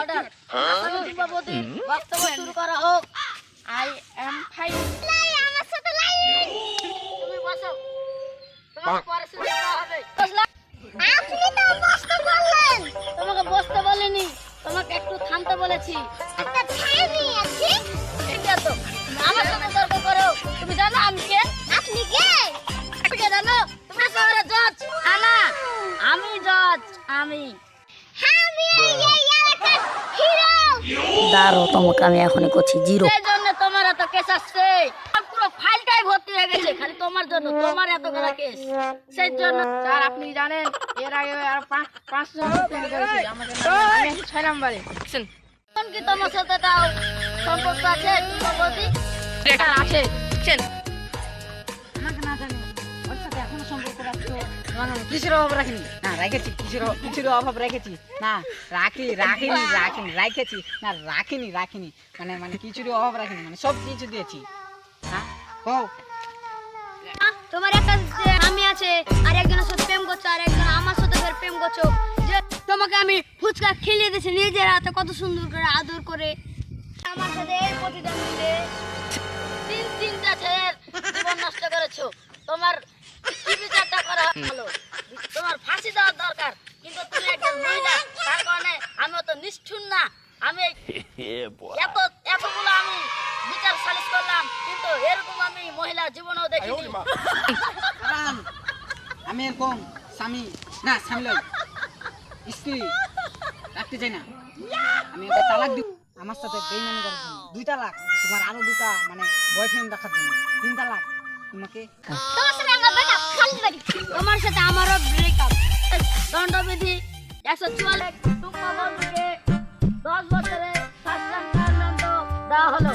Order আসামি পূর্ববর্তী বক্তব্য শুরু করা হোক। I am fine. আমার সাথে লাইন। তুমি বসো। তোমাকে পরে শুরু করা হবে। আপনি তো বসতে বললেন। তোমাকে বসতে বলিনি, তোমাকে একটু থামতে বলেছি। একটা থামি আছে। ঠিক আছে তো। আমার সাথে তর্ক করো। তুমি জানো আমি কে? আপনি কে? আপনি কে জানো? তুমি শহরের জজ। না, আমি জজ। আমি দাঁড়ো, তোমাকে আমি এখনই করছি জিরো। এই জন্য তোমার এত কেস আসছে, পুরো ফাইলটাই ভর্তি হয়ে গেছে খালি তোমার জন্য, তোমার এত বড় কেস। সেই জন্য স্যার আপনি জানেন এর আগে আর 5 জন পেন করেছি আমাদের নামে, আমি আছি 6 নম্বরে। কোন কি তোমার সাথে তাও সম্পর্ক আছে পূর্ববর্তী? স্যার আছে বুঝছেন? আমাকে না জানি ওর সাথে এখনো সম্পর্ক রাখছো? কিসের অভাব রাখিনি না, রেখেছি। কিসের অভাব রেখেছি না, রাখিনি মানে কিছুরই অভাব রাখিনি, মানে সব কিছু দিয়েছি। হ্যাঁ কও। তোমার একটা আমি আছে আর একজনের সাথে প্রেম করছো, আর একজন আমার সাথে ফের প্রেম করছো। যে তোমাকে আমি ফুচকা খেলিয়ে দিয়েছি নিজের হাতে কত সুন্দর করে আদর করে। আমার সাথে এই প্রতিদান দিলে তিনটা ছেলের জীবন নষ্ট করেছো। তোমার কি বিচারটা করা ভালো? তোমার ফাঁসি দেওয়ার দরকার, কিন্তু তুমি একজন মহিলা, তার কারণে আমি অত নিষ্ঠুর না। আমি এতগুলো আমি বিচার সালিশ করলাম, কিন্তু এরকম আমি মহিলা জীবনেও দেখিনি। কারণ আমি এরকম স্বামী লই, স্ত্রী রাখতে চাই না। আমি ওকে তালাক দিব, আমার সাথে বেইমানি করার জন্য 2 তালাক, তোমার আরো 2টা মানে বয়ফ্রেন্ড রাখার জন্য 3 তালাক। তোমাকে তোমার সাথে আমার ব্রেকআপ খালি বাড়ি। তোমার সাথে আমারও ব্রেকআপ। দণ্ডবিধি 144 টুকমা বলকে 10 বছরের শাস্তি দণ্ড দেওয়া হলো।